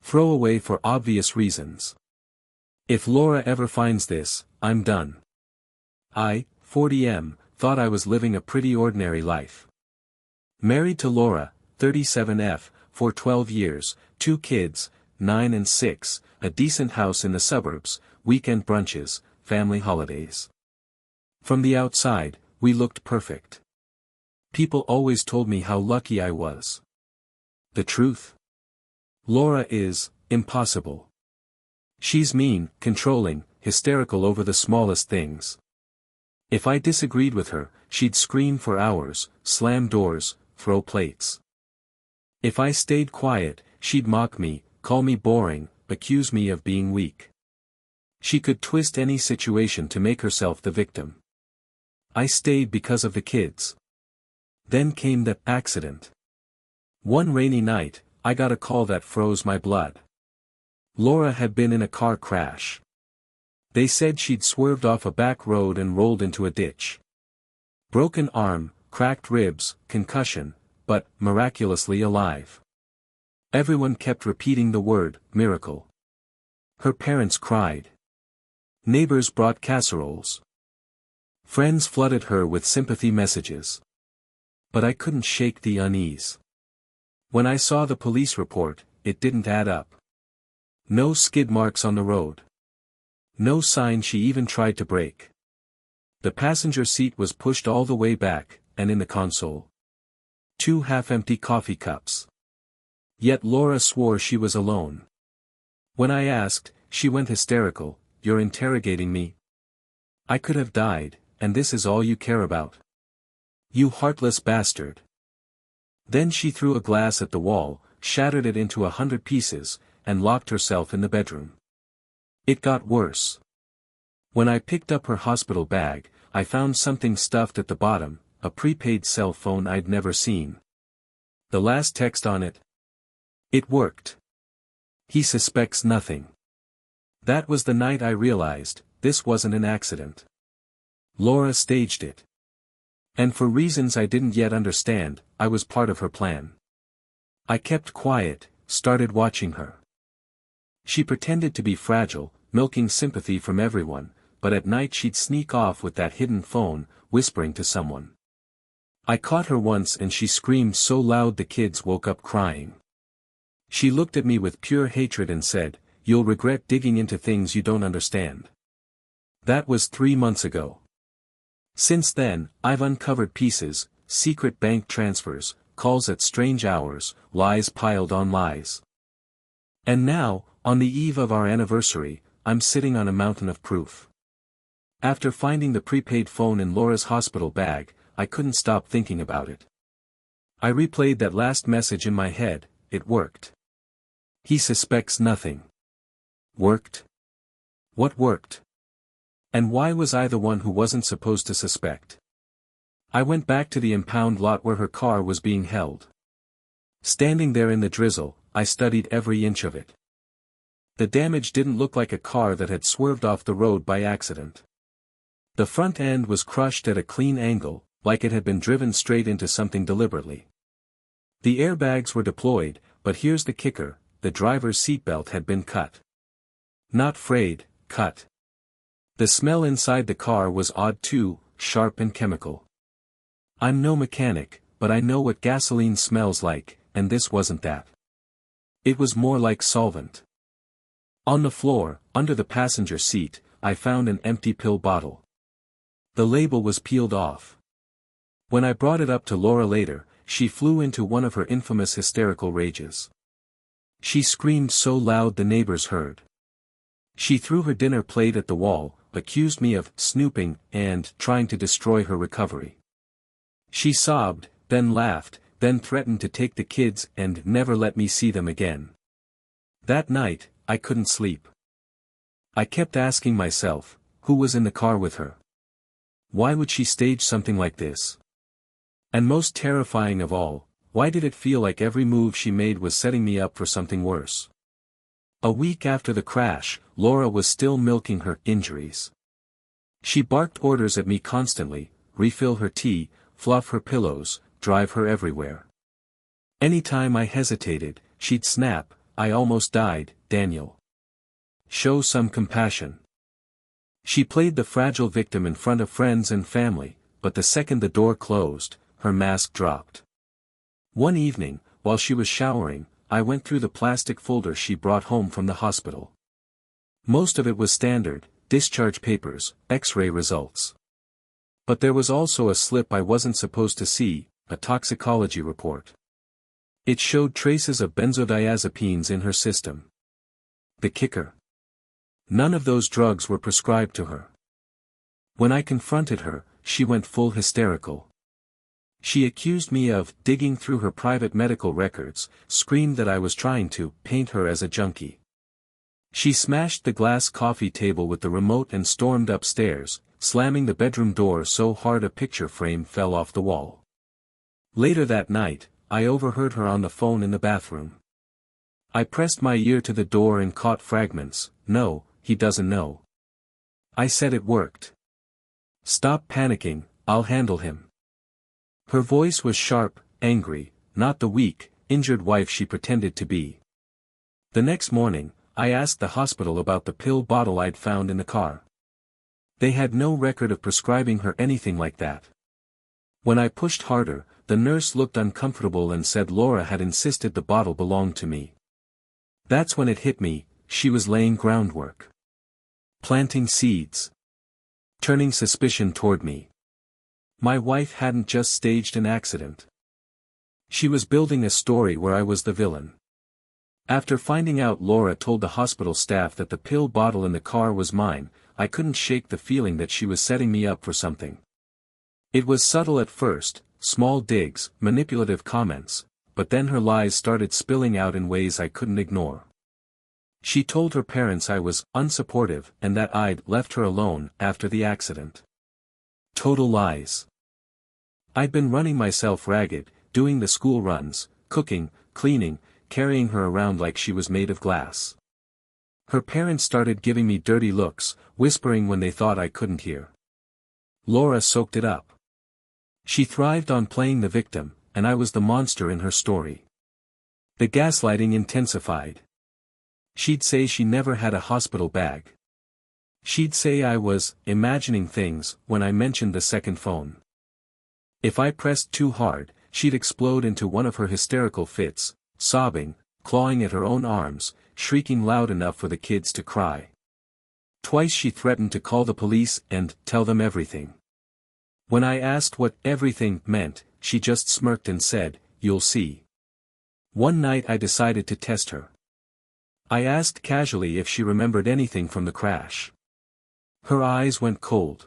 Throw away for obvious reasons. If Laura ever finds this, I'm done. I, 40M, thought I was living a pretty ordinary life. Married to Laura, 37F, for 12 years, 2 kids, 9 and 6, a decent house in the suburbs, weekend brunches, family holidays. From the outside, we looked perfect. People always told me how lucky I was. The truth? Laura is impossible. She's mean, controlling, hysterical over the smallest things. If I disagreed with her, she'd scream for hours, slam doors, throw plates. If I stayed quiet, she'd mock me, call me boring, accuse me of being weak. She could twist any situation to make herself the victim. I stayed because of the kids. Then came the accident. One rainy night, I got a call that froze my blood. Laura had been in a car crash. They said she'd swerved off a back road and rolled into a ditch. Broken arm, cracked ribs, concussion, but miraculously alive. Everyone kept repeating the word, miracle. Her parents cried. Neighbors brought casseroles. Friends flooded her with sympathy messages. But I couldn't shake the unease. When I saw the police report, it didn't add up. No skid marks on the road. No sign she even tried to brake. The passenger seat was pushed all the way back, and in the console, 2 half-empty coffee cups. Yet Laura swore she was alone. When I asked, she went hysterical, "You're interrogating me? I could have died, and this is all you care about? You heartless bastard." Then she threw a glass at the wall, shattered it into 100 pieces, and locked herself in the bedroom. It got worse. When I picked up her hospital bag, I found something stuffed at the bottom, a prepaid cell phone I'd never seen. The last text on it. It worked. He suspects nothing. That was the night I realized, this wasn't an accident. Laura staged it. And for reasons I didn't yet understand, I was part of her plan. I kept quiet, started watching her. She pretended to be fragile, milking sympathy from everyone, but at night she'd sneak off with that hidden phone, whispering to someone. I caught her once and she screamed so loud the kids woke up crying. She looked at me with pure hatred and said, "You'll regret digging into things you don't understand." That was 3 months ago. Since then, I've uncovered pieces, secret bank transfers, calls at strange hours, lies piled on lies. And now, on the eve of our anniversary, I'm sitting on a mountain of proof. After finding the prepaid phone in Laura's hospital bag, I couldn't stop thinking about it. I replayed that last message in my head. It worked. He suspects nothing. Worked? What worked? And why was I the one who wasn't supposed to suspect? I went back to the impound lot where her car was being held. Standing there in the drizzle, I studied every inch of it. The damage didn't look like a car that had swerved off the road by accident. The front end was crushed at a clean angle, like it had been driven straight into something deliberately. The airbags were deployed, but here's the kicker, the driver's seatbelt had been cut. Not frayed, cut. The smell inside the car was odd too, sharp and chemical. I'm no mechanic, but I know what gasoline smells like, and this wasn't that. It was more like solvent. On the floor, under the passenger seat, I found an empty pill bottle. The label was peeled off. When I brought it up to Laura later, she flew into one of her infamous hysterical rages. She screamed so loud the neighbors heard. She threw her dinner plate at the wall, accused me of snooping and trying to destroy her recovery. She sobbed, then laughed, then threatened to take the kids and never let me see them again. That night, I couldn't sleep. I kept asking myself, who was in the car with her? Why would she stage something like this? And most terrifying of all, why did it feel like every move she made was setting me up for something worse? A week after the crash, Laura was still milking her injuries. She barked orders at me constantly, refill her tea, fluff her pillows, drive her everywhere. Anytime I hesitated, she'd snap, I almost died, Daniel. Show some compassion. She played the fragile victim in front of friends and family, but the second the door closed, her mask dropped. One evening, while she was showering, I went through the plastic folder she brought home from the hospital. Most of it was standard, discharge papers, X-ray results. But there was also a slip I wasn't supposed to see, a toxicology report. It showed traces of benzodiazepines in her system. The kicker. None of those drugs were prescribed to her. When I confronted her, she went full hysterical. She accused me of digging through her private medical records, screamed that I was trying to paint her as a junkie. She smashed the glass coffee table with the remote and stormed upstairs, slamming the bedroom door so hard a picture frame fell off the wall. Later that night, I overheard her on the phone in the bathroom. I pressed my ear to the door and caught fragments. "No, he doesn't know. I said it worked. Stop panicking, I'll handle him." Her voice was sharp, angry, not the weak, injured wife she pretended to be. The next morning, I asked the hospital about the pill bottle I'd found in the car. They had no record of prescribing her anything like that. When I pushed harder, the nurse looked uncomfortable and said Laura had insisted the bottle belonged to me. That's when it hit me, she was laying groundwork. Planting seeds. Turning suspicion toward me. My wife hadn't just staged an accident. She was building a story where I was the villain. After finding out Laura told the hospital staff that the pill bottle in the car was mine, I couldn't shake the feeling that she was setting me up for something. It was subtle at first, small digs, manipulative comments, but then her lies started spilling out in ways I couldn't ignore. She told her parents I was unsupportive and that I'd left her alone after the accident. Total lies. I'd been running myself ragged, doing the school runs, cooking, cleaning, carrying her around like she was made of glass. Her parents started giving me dirty looks, whispering when they thought I couldn't hear. Laura soaked it up. She thrived on playing the victim, and I was the monster in her story. The gaslighting intensified. She'd say she never had a hospital bag. She'd say I was imagining things when I mentioned the second phone. If I pressed too hard, she'd explode into one of her hysterical fits, sobbing, clawing at her own arms, shrieking loud enough for the kids to cry. Twice she threatened to call the police and tell them everything. When I asked what everything meant, she just smirked and said, "You'll see." One night I decided to test her. I asked casually if she remembered anything from the crash. Her eyes went cold.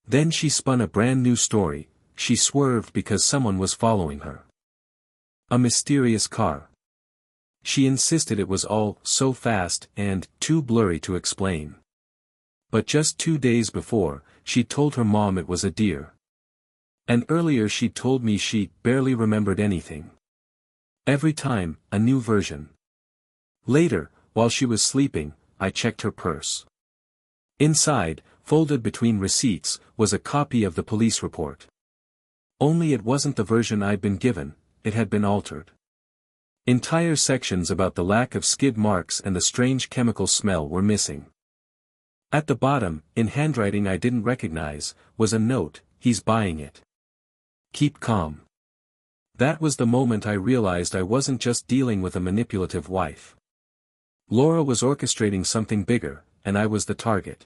Then she spun a brand new story. She swerved because someone was following her. A mysterious car. She insisted it was all so fast and too blurry to explain. But just 2 days before, she told her mom it was a deer. And earlier she told me she barely remembered anything. Every time, a new version. Later, while she was sleeping, I checked her purse. Inside, folded between receipts, was a copy of the police report. Only it wasn't the version I'd been given, it had been altered. Entire sections about the lack of skid marks and the strange chemical smell were missing. At the bottom, in handwriting I didn't recognize, was a note, "He's buying it. Keep calm." That was the moment I realized I wasn't just dealing with a manipulative wife. Laura was orchestrating something bigger, and I was the target.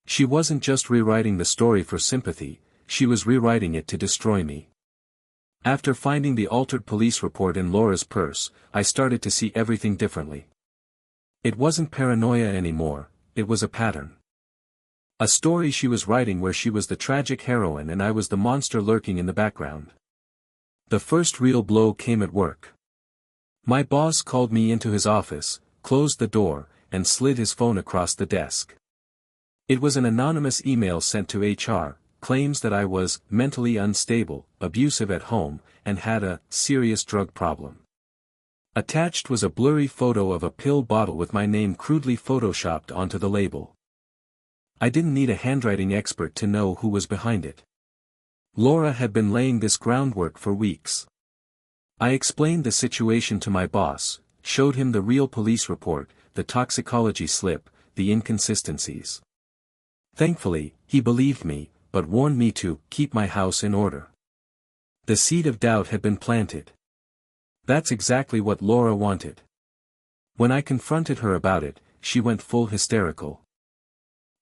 She wasn't just rewriting the story for sympathy, she was rewriting it to destroy me. After finding the altered police report in Laura's purse, I started to see everything differently. It wasn't paranoia anymore, it was a pattern. A story she was writing where she was the tragic heroine and I was the monster lurking in the background. The first real blow came at work. My boss called me into his office, closed the door, and slid his phone across the desk. It was an anonymous email sent to HR, claims that I was mentally unstable, abusive at home, and had a serious drug problem. Attached was a blurry photo of a pill bottle with my name crudely photoshopped onto the label. I didn't need a handwriting expert to know who was behind it. Laura had been laying this groundwork for weeks. I explained the situation to my boss. showed him the real police report, the toxicology slip, the inconsistencies. Thankfully, he believed me, but warned me to keep my house in order. The seed of doubt had been planted. That's exactly what Laura wanted. When I confronted her about it, she went full hysterical.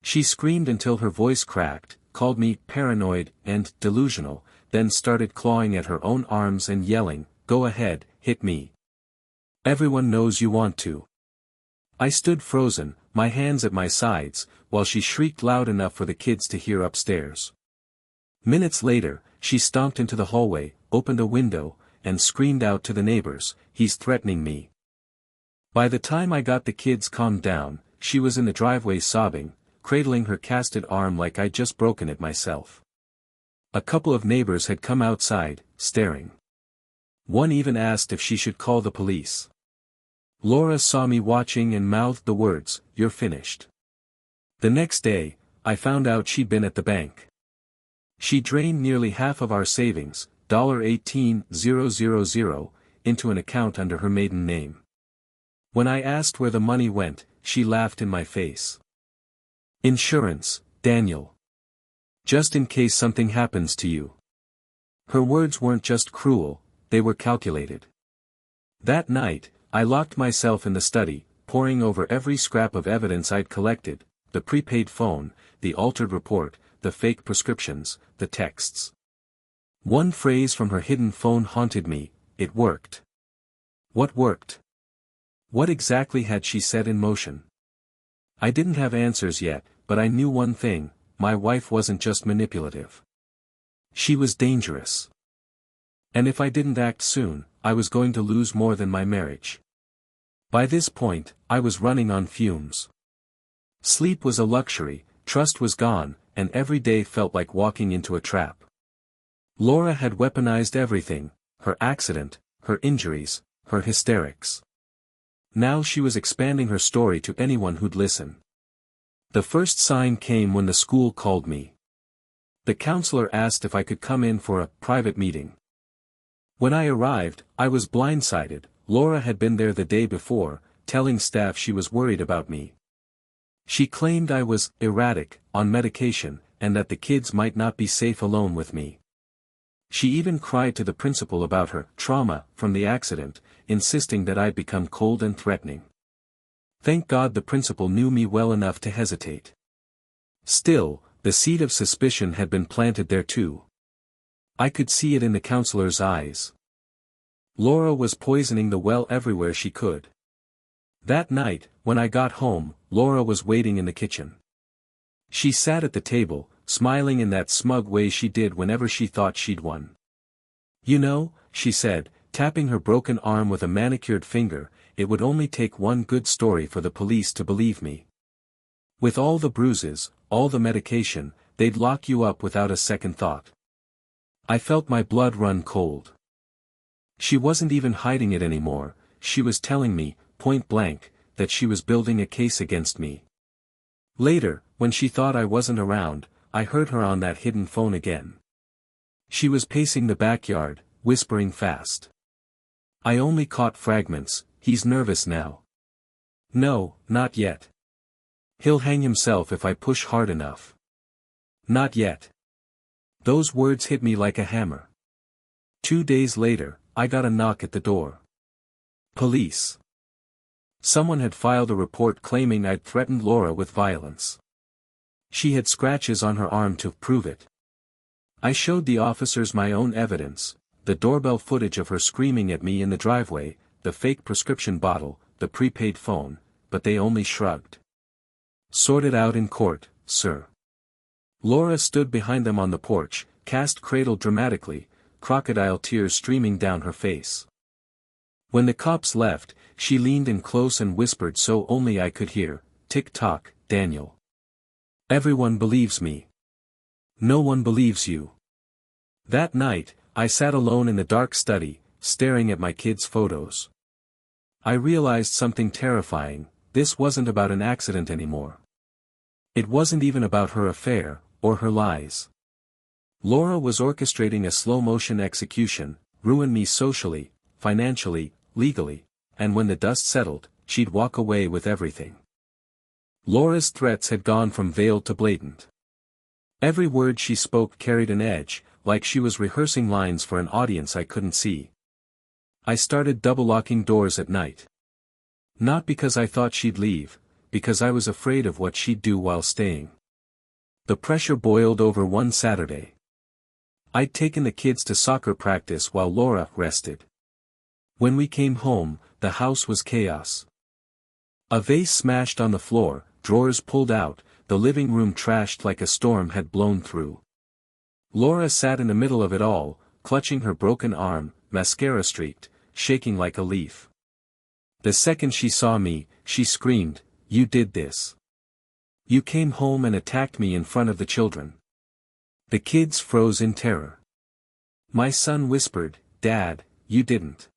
She screamed until her voice cracked, called me paranoid and delusional, then started clawing at her own arms and yelling, "Go ahead, hit me. Everyone knows you want to." I stood frozen, my hands at my sides, while she shrieked loud enough for the kids to hear upstairs. Minutes later, she stomped into the hallway, opened a window, and screamed out to the neighbors, "He's threatening me." By the time I got the kids calmed down, she was in the driveway sobbing, cradling her casted arm like I'd just broken it myself. A couple of neighbors had come outside, staring. One even asked if she should call the police. Laura saw me watching and mouthed the words, "You're finished." The next day, I found out she'd been at the bank. She drained nearly half of our savings, $18,000, into an account under her maiden name. When I asked where the money went, she laughed in my face. "Insurance, Daniel. Just in case something happens to you." Her words weren't just cruel, they were calculated. That night, I locked myself in the study, poring over every scrap of evidence I'd collected, the prepaid phone, the altered report, the fake prescriptions, the texts. One phrase from her hidden phone haunted me, "It worked." What worked? What exactly had she set in motion? I didn't have answers yet, but I knew one thing, my wife wasn't just manipulative. She was dangerous. And if I didn't act soon, I was going to lose more than my marriage. By this point, I was running on fumes. Sleep was a luxury, trust was gone, and every day felt like walking into a trap. Laura had weaponized everything, her accident, her injuries, her hysterics. Now she was expanding her story to anyone who'd listen. The first sign came when the school called me. The counselor asked if I could come in for a private meeting. When I arrived, I was blindsided. Laura had been there the day before, telling staff she was worried about me. She claimed I was erratic, on medication, and that the kids might not be safe alone with me. She even cried to the principal about her trauma from the accident, insisting that I'd become cold and threatening. Thank God the principal knew me well enough to hesitate. Still, the seed of suspicion had been planted there too. I could see it in the counselor's eyes. Laura was poisoning the well everywhere she could. That night, when I got home, Laura was waiting in the kitchen. She sat at the table, smiling in that smug way she did whenever she thought she'd won. "You know," she said, tapping her broken arm with a manicured finger, "it would only take one good story for the police to believe me. With all the bruises, all the medication, they'd lock you up without a second thought." I felt my blood run cold. She wasn't even hiding it anymore, she was telling me, point blank, that she was building a case against me. Later, when she thought I wasn't around, I heard her on that hidden phone again. She was pacing the backyard, whispering fast. "I only caught fragments, he's nervous now." "No, not yet. He'll hang himself if I push hard enough." "Not yet." Those words hit me like a hammer. 2 days later, I got a knock at the door. Police. Someone had filed a report claiming I'd threatened Laura with violence. She had scratches on her arm to prove it. I showed the officers my own evidence, the doorbell footage of her screaming at me in the driveway, the fake prescription bottle, the prepaid phone, but they only shrugged. "Sort it out in court, sir." Laura stood behind them on the porch, cast cradled dramatically, crocodile tears streaming down her face. When the cops left, she leaned in close and whispered so only I could hear, "Tick-tock, Daniel. Everyone believes me. No one believes you." That night, I sat alone in the dark study, staring at my kids' photos. I realized something terrifying, this wasn't about an accident anymore. It wasn't even about her affair, or her lies. Laura was orchestrating a slow-motion execution, ruin me socially, financially, legally, and when the dust settled, she'd walk away with everything. Laura's threats had gone from veiled to blatant. Every word she spoke carried an edge, like she was rehearsing lines for an audience I couldn't see. I started double-locking doors at night. Not because I thought she'd leave, because I was afraid of what she'd do while staying. The pressure boiled over one Saturday. I'd taken the kids to soccer practice while Laura rested. When we came home, the house was chaos. A vase smashed on the floor, drawers pulled out, the living room trashed like a storm had blown through. Laura sat in the middle of it all, clutching her broken arm, mascara streaked, shaking like a leaf. The second she saw me, she screamed, "You did this. You came home and attacked me in front of the children." The kids froze in terror. My son whispered, "Dad, you didn't."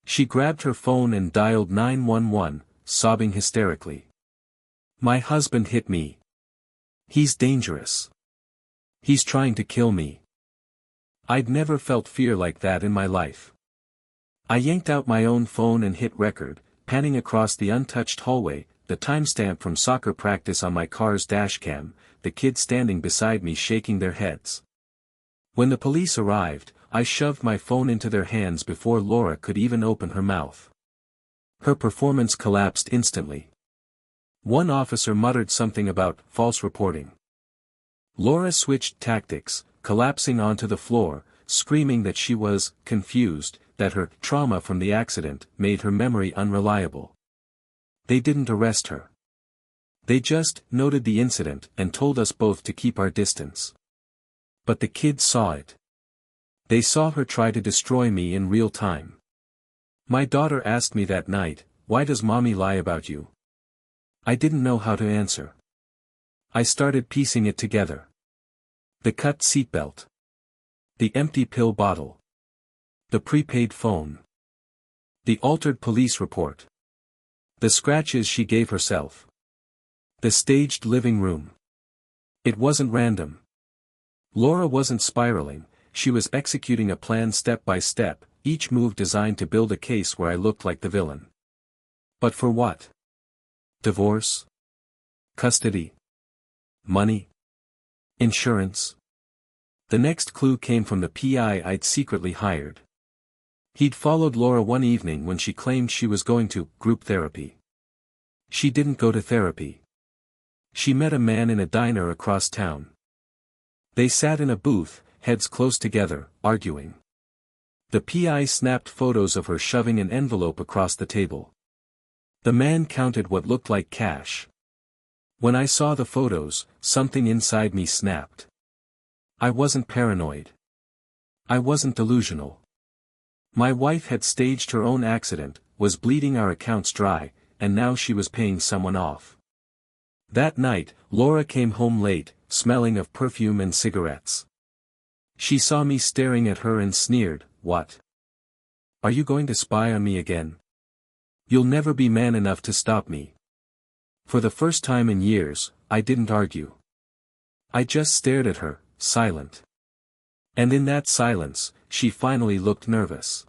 She grabbed her phone and dialed 911, sobbing hysterically. "My husband hit me. He's dangerous. He's trying to kill me." I'd never felt fear like that in my life. I yanked out my own phone and hit record, panning across the untouched hallway, the timestamp from soccer practice on my car's dashcam, the kids standing beside me shaking their heads. When the police arrived, I shoved my phone into their hands before Laura could even open her mouth. Her performance collapsed instantly. One officer muttered something about false reporting. Laura switched tactics, collapsing onto the floor, screaming that she was confused, that her trauma from the accident made her memory unreliable. They didn't arrest her. They just noted the incident and told us both to keep our distance. But the kids saw it. They saw her try to destroy me in real time. My daughter asked me that night, "Why does mommy lie about you?" I didn't know how to answer. I started piecing it together. The cut seatbelt. The empty pill bottle. The prepaid phone. The altered police report. The scratches she gave herself. The staged living room. It wasn't random. Laura wasn't spiraling, she was executing a plan step by step, each move designed to build a case where I looked like the villain. But for what? Divorce? Custody? Money? Insurance? The next clue came from the PI I'd secretly hired. He'd followed Laura one evening when she claimed she was going to group therapy. She didn't go to therapy. She met a man in a diner across town. They sat in a booth, heads close together, arguing. The PI snapped photos of her shoving an envelope across the table. The man counted what looked like cash. When I saw the photos, something inside me snapped. I wasn't paranoid. I wasn't delusional. My wife had staged her own accident, was bleeding our accounts dry, and now she was paying someone off. That night, Laura came home late, smelling of perfume and cigarettes. She saw me staring at her and sneered, "What? Are you going to spy on me again? You'll never be man enough to stop me." For the first time in years, I didn't argue. I just stared at her, silent. And in that silence, she finally looked nervous.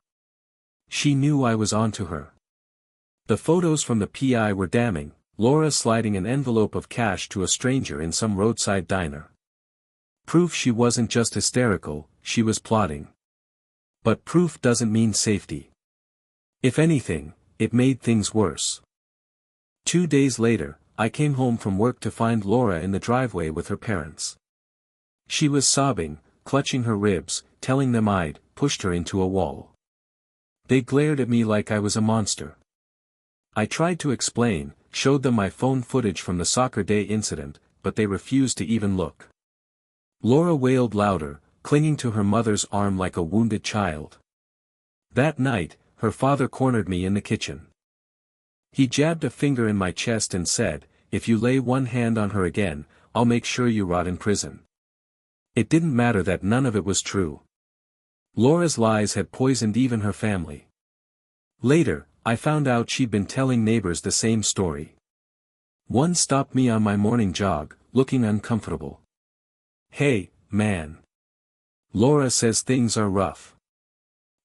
She knew I was onto her. The photos from the PI were damning, Laura sliding an envelope of cash to a stranger in some roadside diner. Proof she wasn't just hysterical, she was plotting. But proof doesn't mean safety. If anything, it made things worse. 2 days later, I came home from work to find Laura in the driveway with her parents. She was sobbing, clutching her ribs, telling them I'd pushed her into a wall. They glared at me like I was a monster. I tried to explain, showed them my phone footage from the soccer day incident, but they refused to even look. Laura wailed louder, clinging to her mother's arm like a wounded child. That night, her father cornered me in the kitchen. He jabbed a finger in my chest and said, "If you lay one hand on her again, I'll make sure you rot in prison." It didn't matter that none of it was true. Laura's lies had poisoned even her family. Later, I found out she'd been telling neighbors the same story. One stopped me on my morning jog, looking uncomfortable. "Hey, man. Laura says things are rough.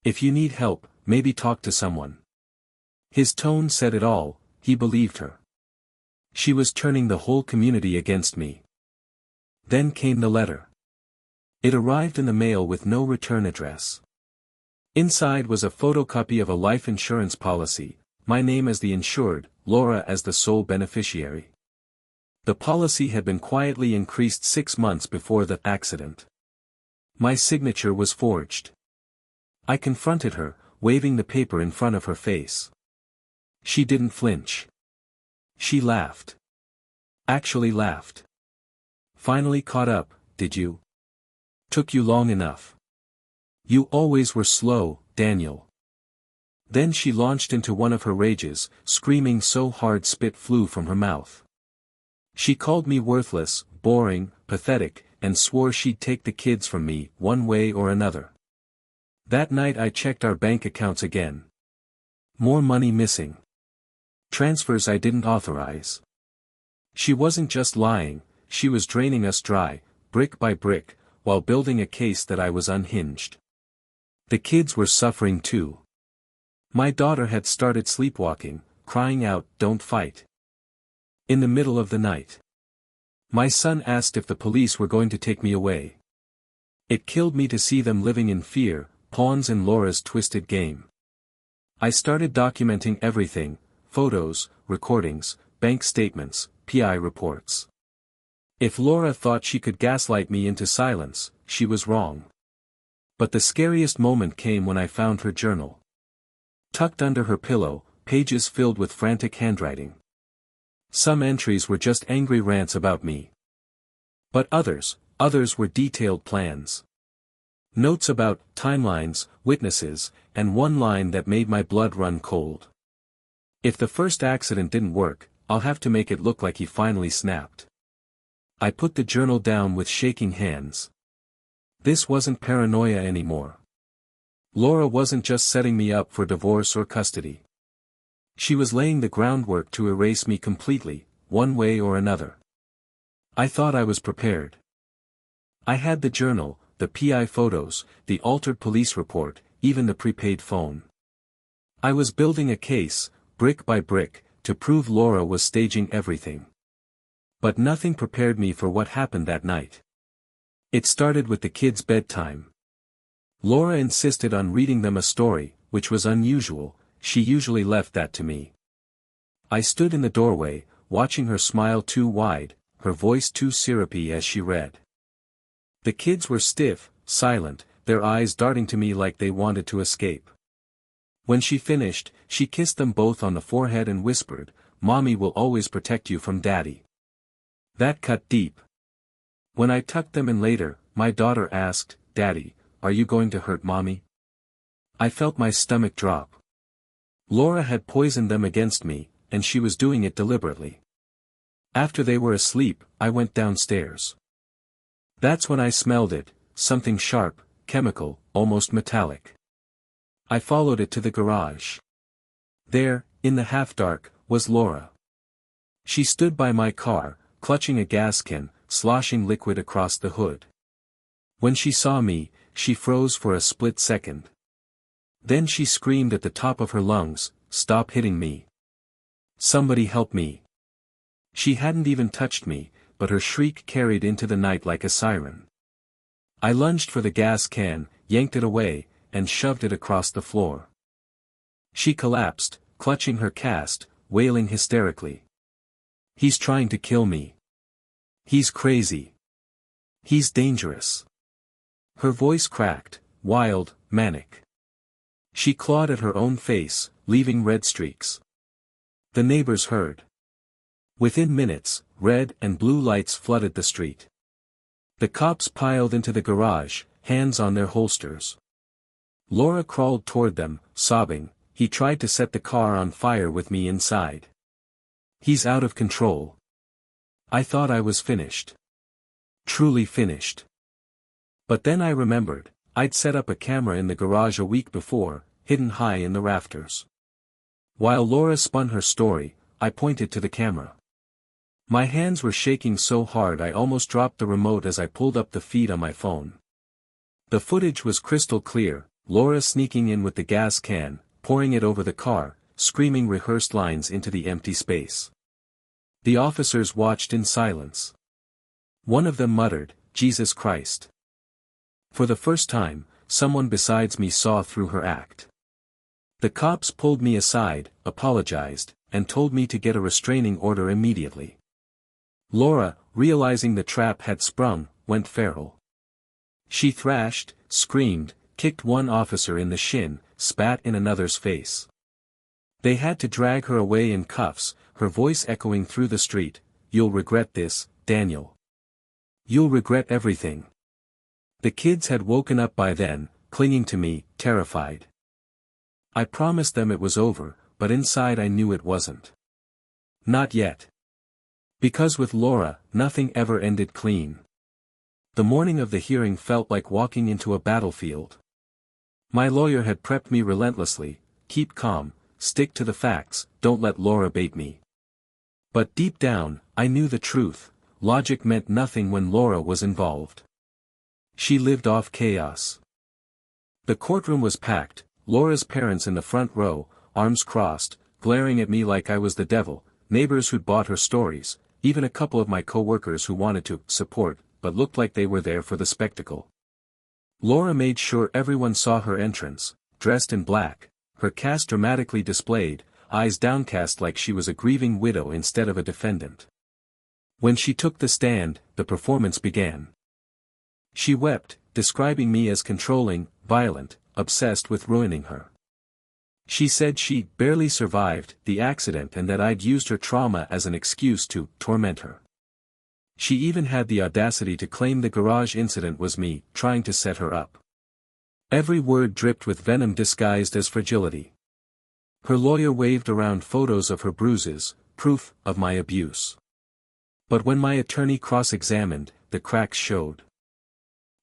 If you need help, maybe talk to someone." His tone said it all, he believed her. She was turning the whole community against me. Then came the letter. It arrived in the mail with no return address. Inside was a photocopy of a life insurance policy, my name as the insured, Laura as the sole beneficiary. The policy had been quietly increased 6 months before the accident. My signature was forged. I confronted her, waving the paper in front of her face. She didn't flinch. She laughed. Actually laughed. Finally caught up, did you? Took you long enough. You always were slow, Daniel. Then she launched into one of her rages, screaming so hard spit flew from her mouth. She called me worthless, boring, pathetic, and swore she'd take the kids from me, one way or another. That night I checked our bank accounts again. More money missing. Transfers I didn't authorize. She wasn't just lying, she was draining us dry, brick by brick, while building a case that I was unhinged. The kids were suffering too. My daughter had started sleepwalking, crying out, "Don't fight." In the middle of the night. My son asked if the police were going to take me away. It killed me to see them living in fear, pawns in Laura's twisted game. I started documenting everything, photos, recordings, bank statements, PI reports. If Laura thought she could gaslight me into silence, she was wrong. But the scariest moment came when I found her journal. Tucked under her pillow, pages filled with frantic handwriting. Some entries were just angry rants about me. But others were detailed plans. Notes about timelines, witnesses, and one line that made my blood run cold. If the first accident didn't work, I'll have to make it look like he finally snapped. I put the journal down with shaking hands. This wasn't paranoia anymore. Laura wasn't just setting me up for divorce or custody. She was laying the groundwork to erase me completely, one way or another. I thought I was prepared. I had the journal, the PI photos, the altered police report, even the prepaid phone. I was building a case, brick by brick, to prove Laura was staging everything. But nothing prepared me for what happened that night. It started with the kids' bedtime. Laura insisted on reading them a story, which was unusual, she usually left that to me. I stood in the doorway, watching her smile too wide, her voice too syrupy as she read. The kids were stiff, silent, their eyes darting to me like they wanted to escape. When she finished, she kissed them both on the forehead and whispered, "Mommy will always protect you from Daddy." That cut deep. When I tucked them in later, my daughter asked, "Daddy, are you going to hurt Mommy?" I felt my stomach drop. Laura had poisoned them against me, and she was doing it deliberately. After they were asleep, I went downstairs. That's when I smelled it, something sharp, chemical, almost metallic. I followed it to the garage. There, in the half-dark, was Laura. She stood by my car, clutching a gas can, sloshing liquid across the hood. When she saw me, she froze for a split second. Then she screamed at the top of her lungs, "Stop hitting me. Somebody help me." She hadn't even touched me, but her shriek carried into the night like a siren. I lunged for the gas can, yanked it away, and shoved it across the floor. She collapsed, clutching her cast, wailing hysterically. "He's trying to kill me. He's crazy. He's dangerous." Her voice cracked, wild, manic. She clawed at her own face, leaving red streaks. The neighbors heard. Within minutes, red and blue lights flooded the street. The cops piled into the garage, hands on their holsters. Laura crawled toward them, sobbing, "He tried to set the car on fire with me inside. He's out of control." I thought I was finished. Truly finished. But then I remembered, I'd set up a camera in the garage a week before, hidden high in the rafters. While Laura spun her story, I pointed to the camera. My hands were shaking so hard I almost dropped the remote as I pulled up the feed on my phone. The footage was crystal clear, Laura sneaking in with the gas can, pouring it over the car, screaming rehearsed lines into the empty space. The officers watched in silence. One of them muttered, "Jesus Christ." For the first time, someone besides me saw through her act. The cops pulled me aside, apologized, and told me to get a restraining order immediately. Laura, realizing the trap had sprung, went feral. She thrashed, screamed, kicked one officer in the shin, spat in another's face. They had to drag her away in cuffs, her voice echoing through the street, "You'll regret this, Daniel. You'll regret everything." The kids had woken up by then, clinging to me, terrified. I promised them it was over, but inside I knew it wasn't. Not yet. Because with Laura, nothing ever ended clean. The morning of the hearing felt like walking into a battlefield. My lawyer had prepped me relentlessly, "Keep calm, stick to the facts, don't let Laura bait me." But deep down, I knew the truth, logic meant nothing when Laura was involved. She lived off chaos. The courtroom was packed, Laura's parents in the front row, arms crossed, glaring at me like I was the devil, neighbors who'd bought her stories, even a couple of my co-workers who wanted to support, but looked like they were there for the spectacle. Laura made sure everyone saw her entrance, dressed in black, her cast dramatically displayed, eyes downcast like she was a grieving widow instead of a defendant. When she took the stand, the performance began. She wept, describing me as controlling, violent, obsessed with ruining her. She said she barely survived the accident and that I'd used her trauma as an excuse to torment her. She even had the audacity to claim the garage incident was me trying to set her up. Every word dripped with venom disguised as fragility. Her lawyer waved around photos of her bruises, proof of my abuse. But when my attorney cross-examined, the cracks showed.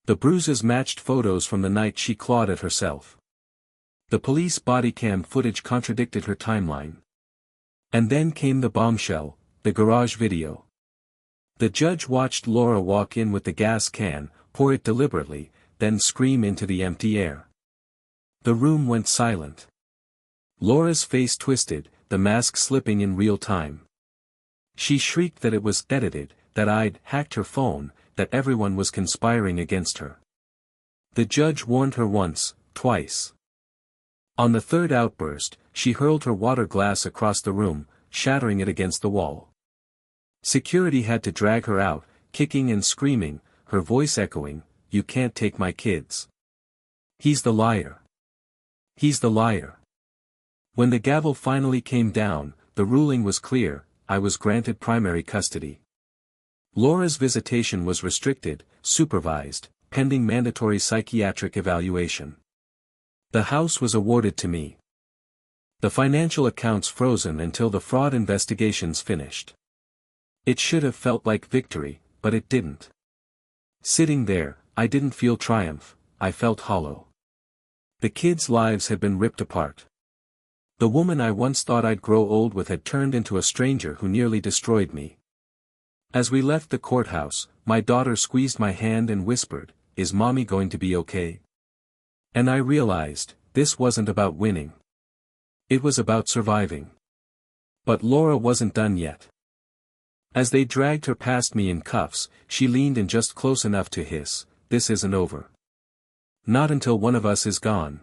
The bruises matched photos from the night she clawed at herself. The police body cam footage contradicted her timeline. And then came the bombshell, the garage video. The judge watched Laura walk in with the gas can, pour it deliberately, then scream into the empty air. The room went silent. Laura's face twisted, the mask slipping in real time. She shrieked that it was edited, that I'd hacked her phone, that everyone was conspiring against her. The judge warned her once, twice. On the third outburst, she hurled her water glass across the room, shattering it against the wall. Security had to drag her out, kicking and screaming, her voice echoing, "You can't take my kids. He's the liar. He's the liar." When the gavel finally came down, the ruling was clear, I was granted primary custody. Laura's visitation was restricted, supervised, pending mandatory psychiatric evaluation. The house was awarded to me. The financial accounts frozen until the fraud investigations finished. It should have felt like victory, but it didn't. Sitting there, I didn't feel triumph, I felt hollow. The kids' lives had been ripped apart. The woman I once thought I'd grow old with had turned into a stranger who nearly destroyed me. As we left the courthouse, my daughter squeezed my hand and whispered, "Is Mommy going to be okay?" And I realized, this wasn't about winning. It was about surviving. But Laura wasn't done yet. As they dragged her past me in cuffs, she leaned in just close enough to hiss, "This isn't over. Not until one of us is gone."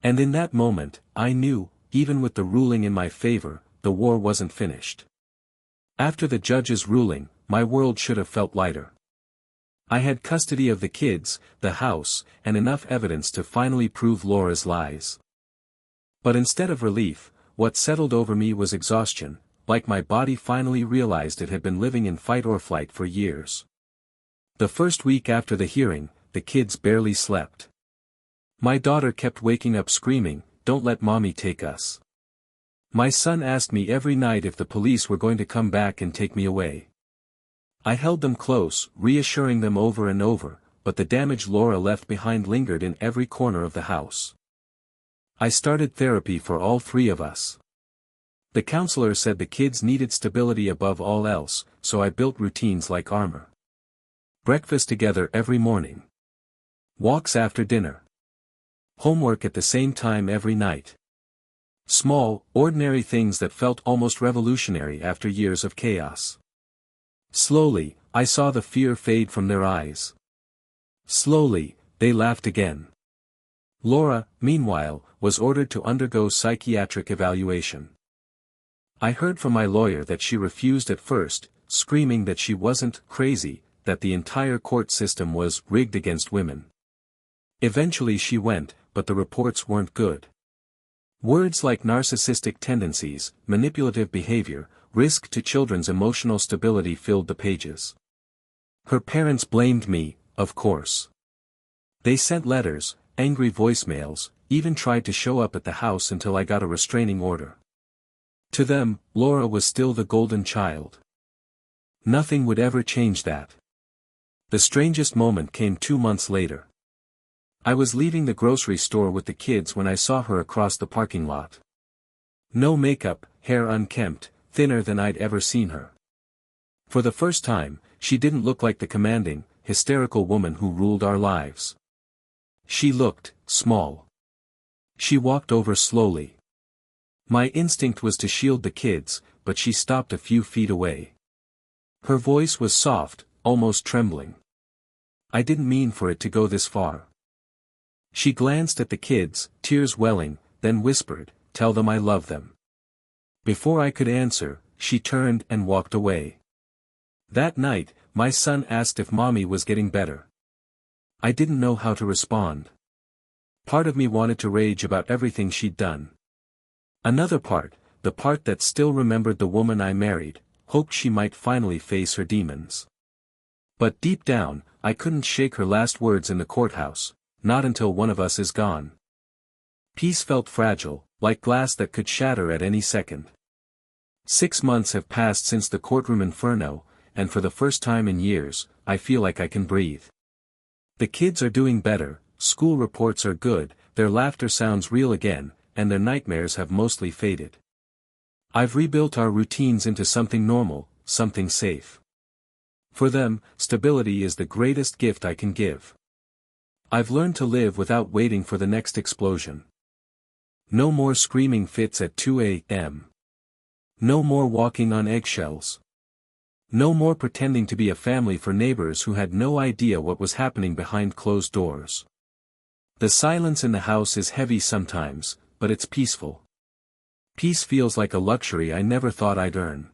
And in that moment, I knew, even with the ruling in my favor, the war wasn't finished. After the judge's ruling, my world should have felt lighter. I had custody of the kids, the house, and enough evidence to finally prove Laura's lies. But instead of relief, what settled over me was exhaustion, like my body finally realized it had been living in fight or flight for years. The first week after the hearing, the kids barely slept. My daughter kept waking up screaming, "Don't let Mommy take us." My son asked me every night if the police were going to come back and take me away. I held them close, reassuring them over and over, but the damage Laura left behind lingered in every corner of the house. I started therapy for all three of us. The counselor said the kids needed stability above all else, so I built routines like armor. Breakfast together every morning. Walks after dinner. Homework at the same time every night. Small, ordinary things that felt almost revolutionary after years of chaos. Slowly, I saw the fear fade from their eyes. Slowly, they laughed again. Laura, meanwhile, was ordered to undergo psychiatric evaluation. I heard from my lawyer that she refused at first, screaming that she wasn't crazy, that the entire court system was rigged against women. Eventually she went, but the reports weren't good. Words like narcissistic tendencies, manipulative behavior, risk to children's emotional stability filled the pages. Her parents blamed me, of course. They sent letters, angry voicemails, even tried to show up at the house until I got a restraining order. To them, Laura was still the golden child. Nothing would ever change that. The strangest moment came 2 months later. I was leaving the grocery store with the kids when I saw her across the parking lot. No makeup, hair unkempt, thinner than I'd ever seen her. For the first time, she didn't look like the commanding, hysterical woman who ruled our lives. She looked small. She walked over slowly. My instinct was to shield the kids, but she stopped a few feet away. Her voice was soft, almost trembling. I didn't mean for it to go this far. She glanced at the kids, tears welling, then whispered, "Tell them I love them." Before I could answer, she turned and walked away. That night, my son asked if Mommy was getting better. I didn't know how to respond. Part of me wanted to rage about everything she'd done. Another part, the part that still remembered the woman I married, hoped she might finally face her demons. But deep down, I couldn't shake her last words in the courthouse, not until one of us is gone. Peace felt fragile, like glass that could shatter at any second. 6 months have passed since the courtroom inferno, and for the first time in years, I feel like I can breathe. The kids are doing better, school reports are good, their laughter sounds real again, and their nightmares have mostly faded. I've rebuilt our routines into something normal, something safe. For them, stability is the greatest gift I can give. I've learned to live without waiting for the next explosion. No more screaming fits at 2 a.m. No more walking on eggshells. No more pretending to be a family for neighbors who had no idea what was happening behind closed doors. The silence in the house is heavy sometimes, but it's peaceful. Peace feels like a luxury I never thought I'd earn.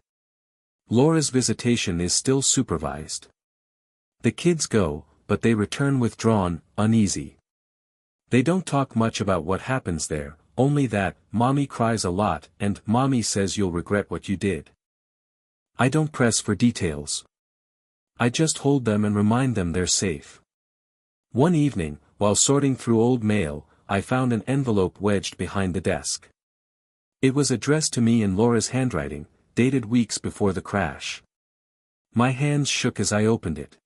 Laura's visitation is still supervised. The kids go, but they return withdrawn, uneasy. They don't talk much about what happens there, only that, "Mommy cries a lot," and "Mommy says you'll regret what you did." I don't press for details. I just hold them and remind them they're safe. One evening, while sorting through old mail, I found an envelope wedged behind the desk. It was addressed to me in Laura's handwriting, dated weeks before the crash. My hands shook as I opened it.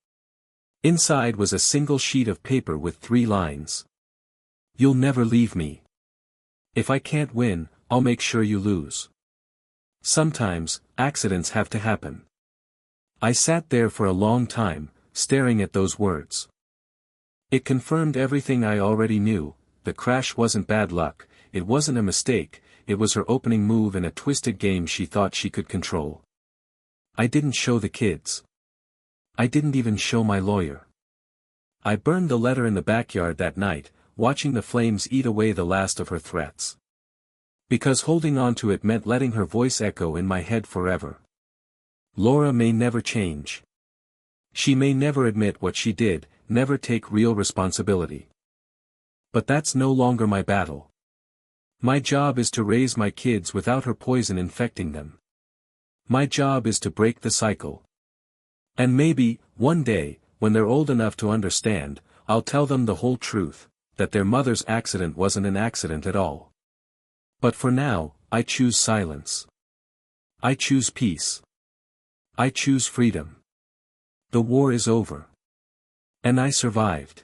Inside was a single sheet of paper with 3 lines. "You'll never leave me. If I can't win, I'll make sure you lose. Sometimes, accidents have to happen." I sat there for a long time, staring at those words. It confirmed everything I already knew. The crash wasn't bad luck, it wasn't a mistake, it was her opening move in a twisted game she thought she could control. I didn't show the kids. I didn't even show my lawyer. I burned the letter in the backyard that night, watching the flames eat away the last of her threats. Because holding on to it meant letting her voice echo in my head forever. Laura may never change. She may never admit what she did, never take real responsibility. But that's no longer my battle. My job is to raise my kids without her poison infecting them. My job is to break the cycle. And maybe, one day, when they're old enough to understand, I'll tell them the whole truth, that their mother's accident wasn't an accident at all. But for now, I choose silence. I choose peace. I choose freedom. The war is over. And I survived.